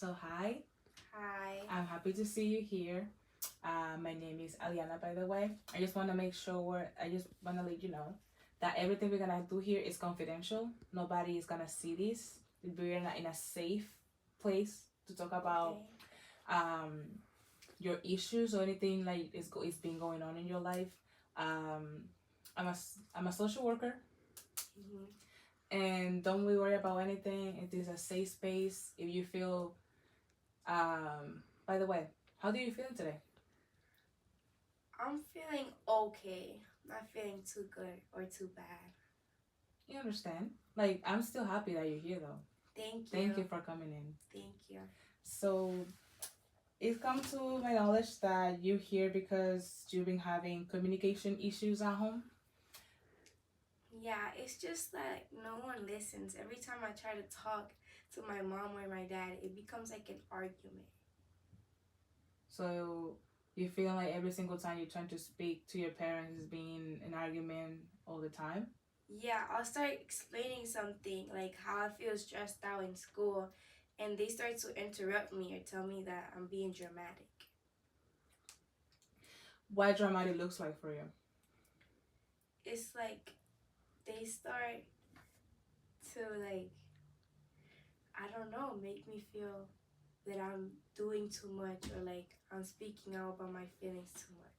So, hi, Hi. I'm happy to see you here. My name is Aliana, by the way. I just want to let you know that everything we're gonna do here is confidential. Nobody is gonna see this. We're not in a safe place to talk about Okay. um, your issues or anything like is been going on in your life. Um, I'm a social worker, hmm and don't we worry about anything. It is a safe space. If you feel by the way, how do you feel today? I'm feeling okay. Not feeling too good or too bad. You understand? Like, I'm still happy that you're here though. Thank Thank you you. for coming in. Thank you. So, it's come to my knowledge that you're here because you've been having communication issues at home. Yeah, it's just that no one listens. Every time I try to talk to my mom or my dad, it becomes like an argument. So, you feel like every single time you're trying to speak to your parents is being an argument all the time. Yeah, I'll start explaining something like how I feel stressed out in school, and they start to interrupt me or tell me that I'm being dramatic. What dramatic looks like for you? It's like they start to like I don't know, make me feel that I'm doing too much or like I'm speaking out about my feelings too much.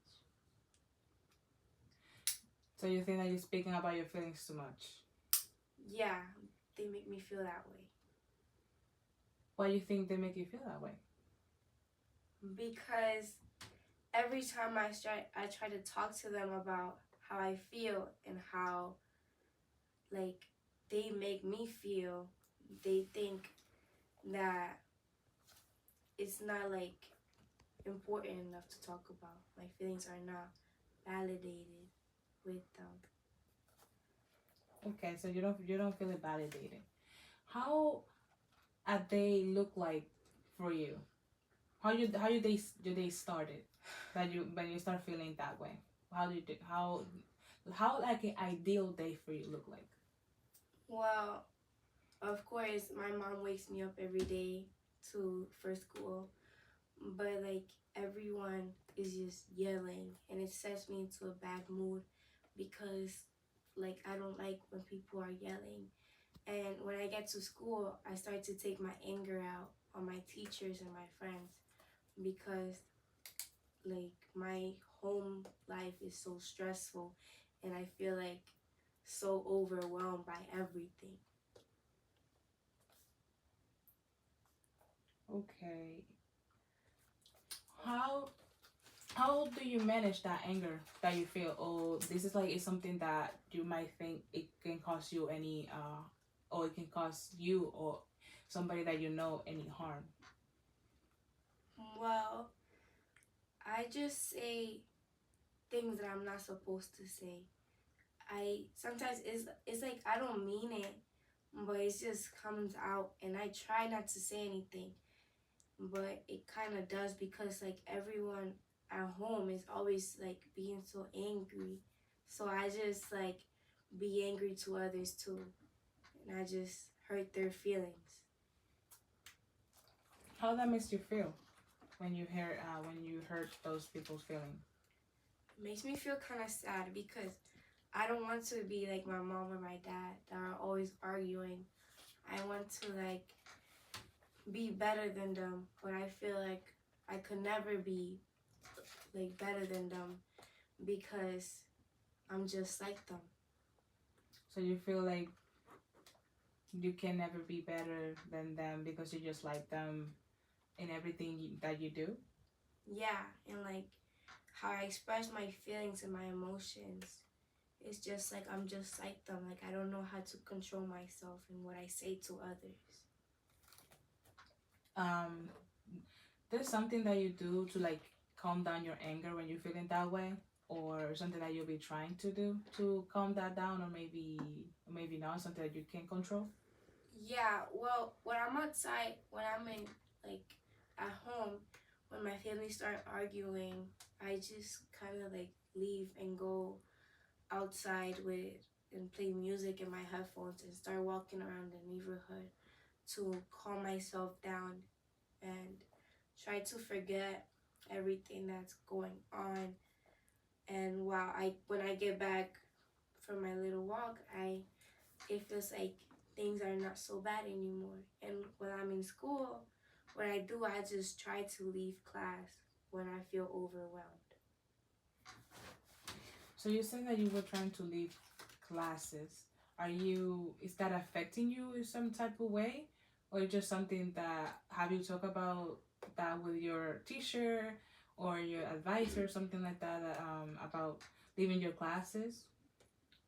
So, you think that you're speaking about your feelings too much. Yeah, they make me feel that way. Why do you think they make you feel that way? Because every time I try to talk to them about how I feel and how like they make me feel, they think that it's not like important enough to talk about. My feelings are not validated with them. Okay, so you don't feel it validated. How a day look like for you? How do they started that you when you start feeling that way? How like an ideal day for you look like? Well, of course, my mom wakes me up every day to for school, but like everyone is just yelling and it sets me into a bad mood because like I don't like when people are yelling. And when I get to school, I start to take my anger out on my teachers and my friends because like my home life is so stressful and I feel like so overwhelmed by everything. Okay. How how do you manage that anger that you feel? Oh, this is like it's something that you might think it can cause you any or it can cause you or somebody that you know any harm. Well, I just say things that I'm not supposed to say. I sometimes it's like I don't mean it, but it just comes out and I try not to say anything, but it kind of does because like everyone at home is always like being so angry. So I just like be angry to others too, and I just hurt their feelings. How that makes you feel when you hurt those people's feeling? It makes me feel kind of sad because I don't want to be like my mom or my dad that are always arguing. I want to like be better than them, but I feel like I could never be like better than them because I'm just like them. So you feel like you can never be better than them because you just like them in everything that you do. Yeah, and like how I express my feelings and my emotions. It's just like I'm just like them. Like I don't know how to control myself and what I say to others. Um, there's something that you do to like calm down your anger when you're feeling that way, or something that you'll be trying to do to calm that down, or maybe not something that you can control. Yeah, well, when I'm outside, when I'm in like at home, when my family start arguing, I just kind of like leave and go outside with and play music in my headphones and start walking around the neighborhood to calm myself down try to forget everything that's going on. And when I get back from my little walk, it feels like things are not so bad anymore. And when I'm in school, what I do, I just try to leave class when I feel overwhelmed. So you said that you were trying to leave classes. Is that affecting you in some type of way? Or just something that, have you talked about that with your teacher or your advisor, something like that, about leaving your classes?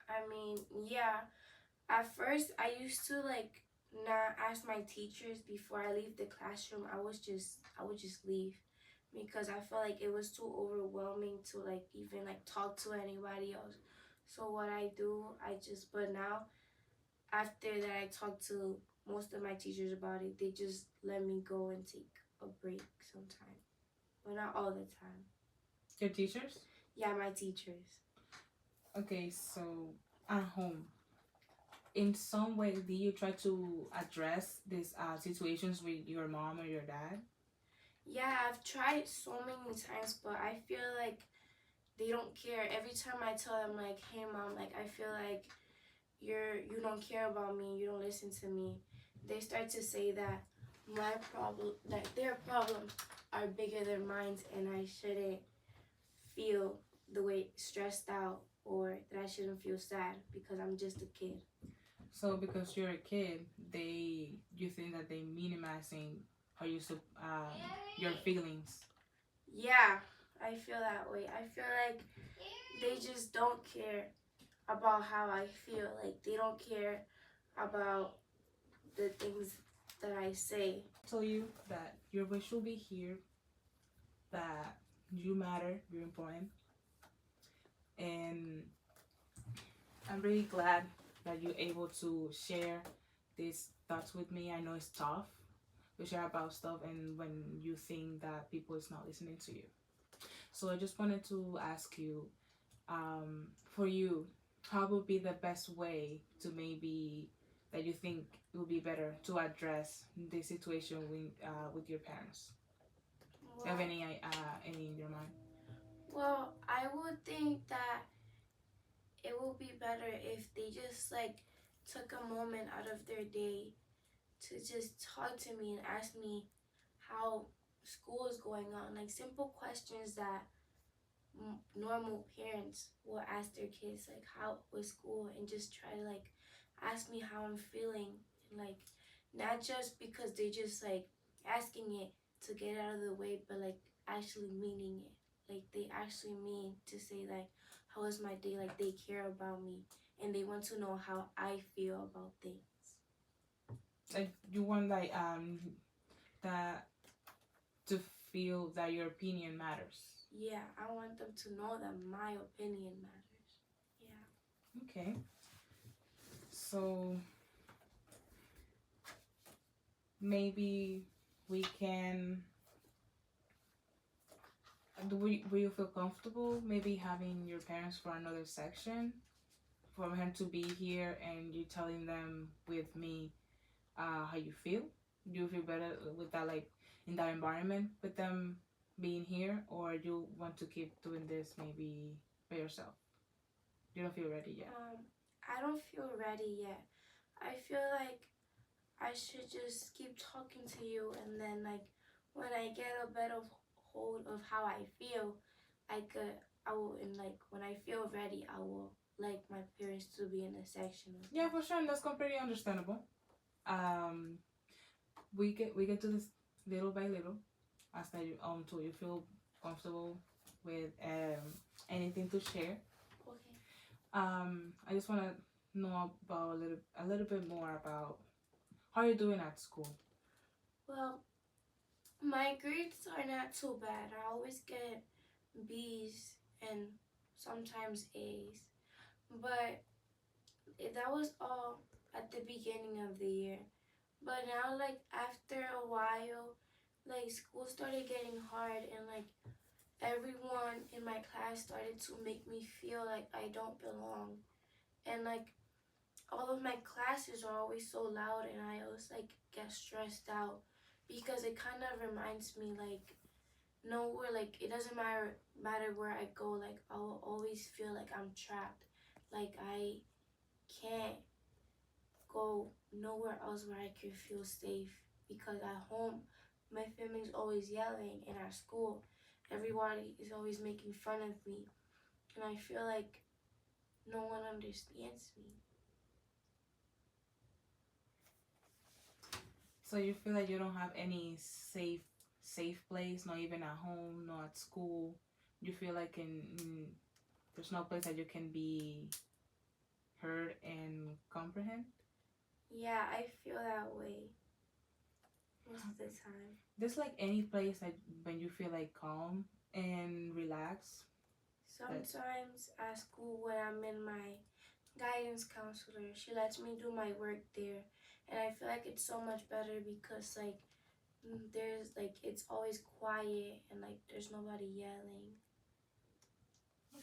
I mean, yeah, at first I used to like not ask my teachers before I leave the classroom. I would just leave because I felt like it was too overwhelming to like even like talk to anybody else. So what I do, but now after that I talk to most of my teachers about it, they just let me go and take a break sometime. But not all the time. Your teachers? Yeah, my teachers. Okay, so at home, in some way, do you try to address these situations with your mom or your dad? Yeah, I've tried so many times, but I feel like they don't care. Every time I tell them like, "Hey mom, like I feel like you don't care about me, you don't listen to me." They start to say that their problems are bigger than mine, and I shouldn't feel the way stressed out or that I shouldn't feel sad because I'm just a kid. So because you're a kid, you think that they minimizing how your feelings. Yeah, I feel that way. I feel like they just don't care about how I feel. Like they don't care about the things that I say. Tell you that your voice should be here, that you matter, you're important, and I'm really glad that you're able to share these thoughts with me. I know it's tough to share about stuff, and when you think that people is not listening to you. So I just wanted to ask you, for you, how would be the best way to maybe that you think it would be better to address the situation with your parents? Do you have Well, any in your mind? well, I would think that it would be better if they just like took a moment out of their day to just talk to me and ask me how school is going on. Like simple questions that normal parents will ask their kids, like how was school, and just try to like ask me how I'm feeling, and like not just because they just like asking it to get out of the way, but like actually meaning it. Like they actually mean to say like how was my day, like they care about me and they want to know how I feel about things. Like you want that to feel that your opinion matters. Yeah, I want them to know that my opinion matters. Yeah. Okay. So maybe we can. Will you feel comfortable maybe having your parents for another section, for him to be here and you telling them with me how you feel? Do you feel better with that, like in that environment with them being here, or you want to keep doing this maybe by yourself? You don't feel ready yet. I don't feel ready yet. I feel like I should just keep talking to you, and then like when I get a better hold of how I feel, I will, and like when I feel ready, I will like my parents to be in a section with Yeah, me. for sure, and that's completely understandable. Um, we get to this little by little as that you until you feel comfortable with anything to share. Okay. I just want to know about a little bit more about how you're doing at school. Well, my grades are not too bad. I always get B's and sometimes A's, but that was all at the beginning of the year. But now, like after a while, like school started getting hard, and like everyone in my class started to make me feel like I don't belong. And like all of my classes are always so loud, and I always like get stressed out because it kind of reminds me like nowhere, like it doesn't matter where I go, like I will always feel like I'm trapped, like I can't go nowhere else where I can feel safe, because at home my family's always yelling, and at school everybody is always making fun of me, and I feel like no one understands me. So you feel like you don't have any safe place, not even at home, not at school. You feel like there's no place that you can be heard and comprehend. Yeah, I feel that way most of the time. There's like any place that when you feel like calm and relaxed. Sometimes at school, when I'm in my guidance counselor, she lets me do my work there, and I feel like it's so much better because like there's like it's always quiet and like there's nobody yelling.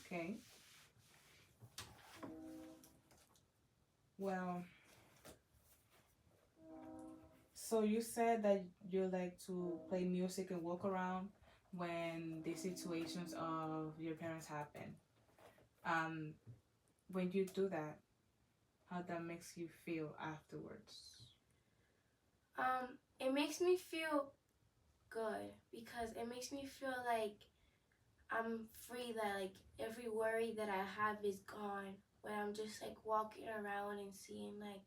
Okay. Well, so you said that you like to play music and walk around when the situations of your parents happen. Um, when you do that, how that makes you feel afterwards? It makes me feel good because it makes me feel like I'm free, that like every worry that I have is gone when I'm just like walking around and seeing like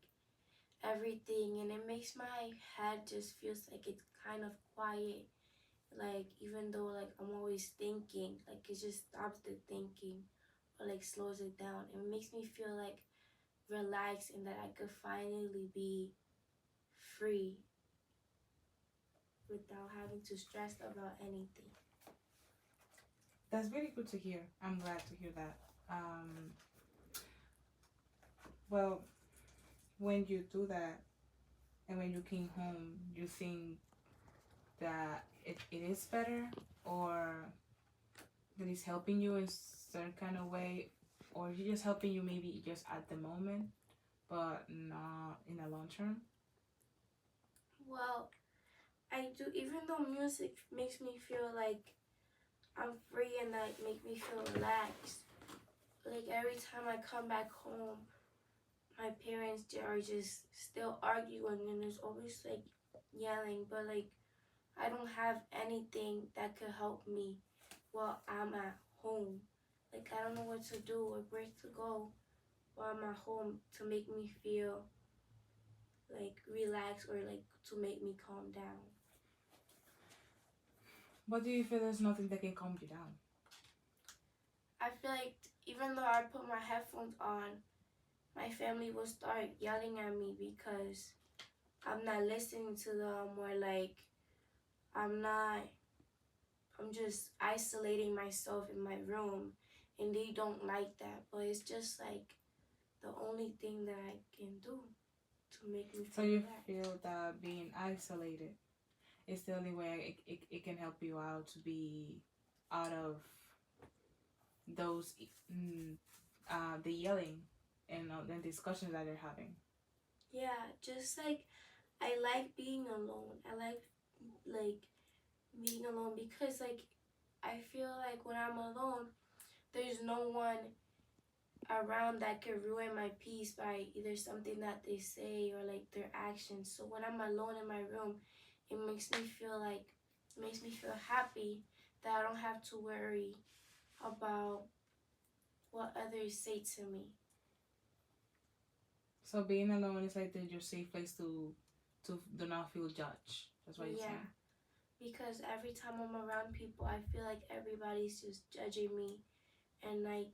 everything, and it makes my head just feels like it's kind of quiet, like even though like I'm always thinking, like it just stops the thinking or like slows it down. It makes me feel like relaxed and that I could finally be free without having to stress about anything. That's really good to hear. I'm glad to hear that. Um, well, when you do that and when you came home, you think that it is better, or that it's helping you in certain kind of way, or is it just helping you maybe just at the moment, but not in the long term? Well, I do, even though music makes me feel like I'm free and like make me feel relaxed. Like every time I come back home, my parents are just still arguing and there's always like yelling, but like I don't have anything that could help me while I'm at home. Like I don't know what to do or where to go while I'm at home to make me feel like relaxed or like to make me calm down. But do you feel there's nothing that can calm you down? I feel like even though I put my headphones on, my family will start yelling at me because I'm not listening to them, or like I'm not, I'm just isolating myself in my room, and they don't like that. But it's just like the only thing that I can do to make me So feel you relaxed. feel that being isolated is the only way it can help you out to be out of those the yelling and the discussions that they're having. Yeah, just like I like being alone. I like being alone because like I feel like when I'm alone, there's no one around that could ruin my peace by either something that they say or like their actions. So when I'm alone in my room, it makes me feel like it makes me feel happy that I don't have to worry about what others say to me. So being alone is like your safe place to do not feel judged. That's what you're Yeah, saying. because every time I'm around people, I feel like everybody's just judging me, and like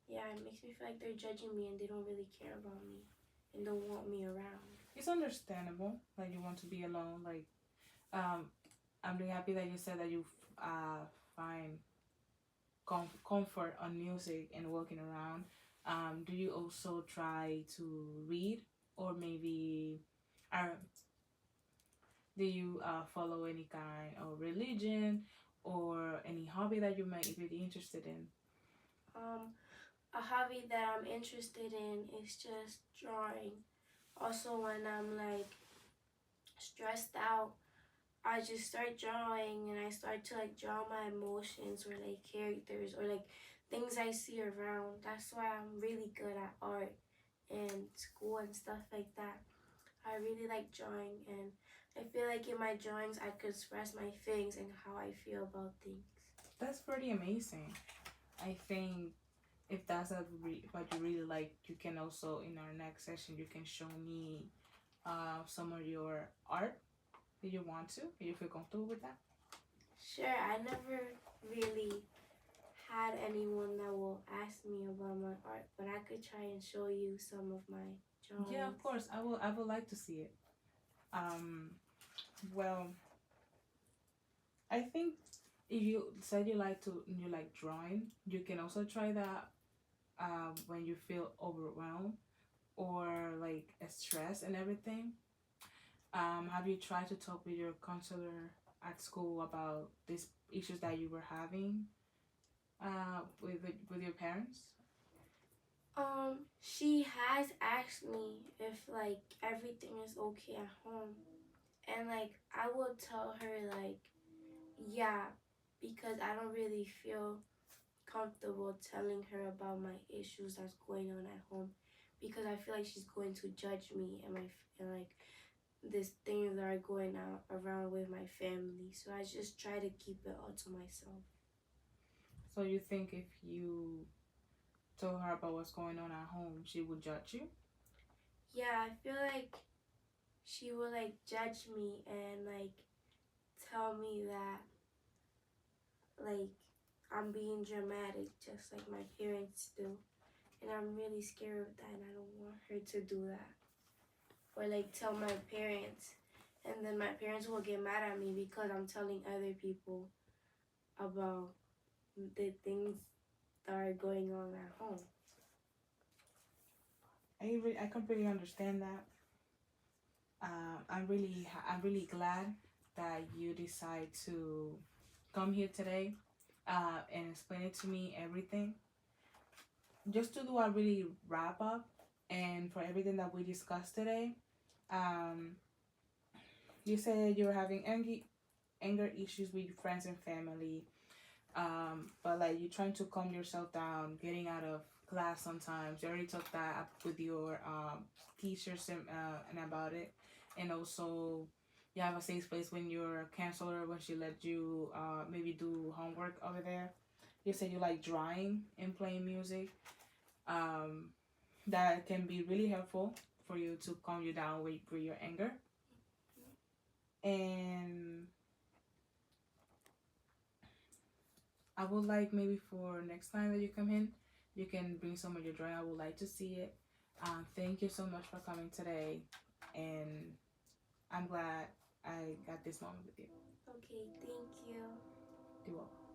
yeah, it makes me feel like they're judging me and they don't really care about me and don't want me around. It's understandable that you want to be alone. Like, um, I'm really happy that you said that you find comfort on music and walking around. Do you also try to read, or maybe, uh, do you follow any kind of religion or any hobby that you might be really interested in? Um, a hobby that I'm interested in is just drawing. Also, when I'm like stressed out, I just start drawing and I start to like draw my emotions or like characters or like things I see around. That's why I'm really good at art and school and stuff like that. I really like drawing, and I feel like in my drawings I could express my feelings and how I feel about things. That's pretty amazing. I think if that's what you really like, you can also in our next session you can show me some of your art. Do you want to? Do you feel comfortable with that? Sure, I never really had anyone that will ask me about my art, but I could try and show you some of my drawings. Yeah, of course. I will. I would like to see it. Um, well, I think if you said you like drawing, you can also try that when you feel overwhelmed or like stress and everything. Have you tried to talk with your counselor at school about these issues that you were having with your parents? She has asked me if like everything is okay at home, and like I will tell her like, yeah, because I don't really feel comfortable telling her about my issues that's going on at home, because I feel like she's going to judge me and like this things that are going out around with my family. So I just try to keep it all to myself. So you think if you told her about what's going on at home, she would judge you? Yeah, I feel like she will like judge me and like tell me that like I'm being dramatic just like my parents do. And I'm really scared of that and I don't want her to do that. Or like tell my parents, and then my parents will get mad at me because I'm telling other people about the things that are going on at home. I completely understand that. I'm really glad that you decide to come here today and explain it to me everything. Just to do a really wrap up and for everything that we discussed today. Um, you said you're having anger issues with your friends and family, but like you're trying to calm yourself down, getting out of class sometimes. You already talked that up with your teachers and about it, and also you have a safe place when your counselor when she let you maybe do homework over there. You said you like drawing and playing music. Um, that can be really helpful for you to calm you down with your anger. And I would like maybe for next time that you come in, you can bring some of your drawing. I would like to see it. Thank you so much for coming today, and I'm glad I got this moment with you. Okay, thank you. You're welcome.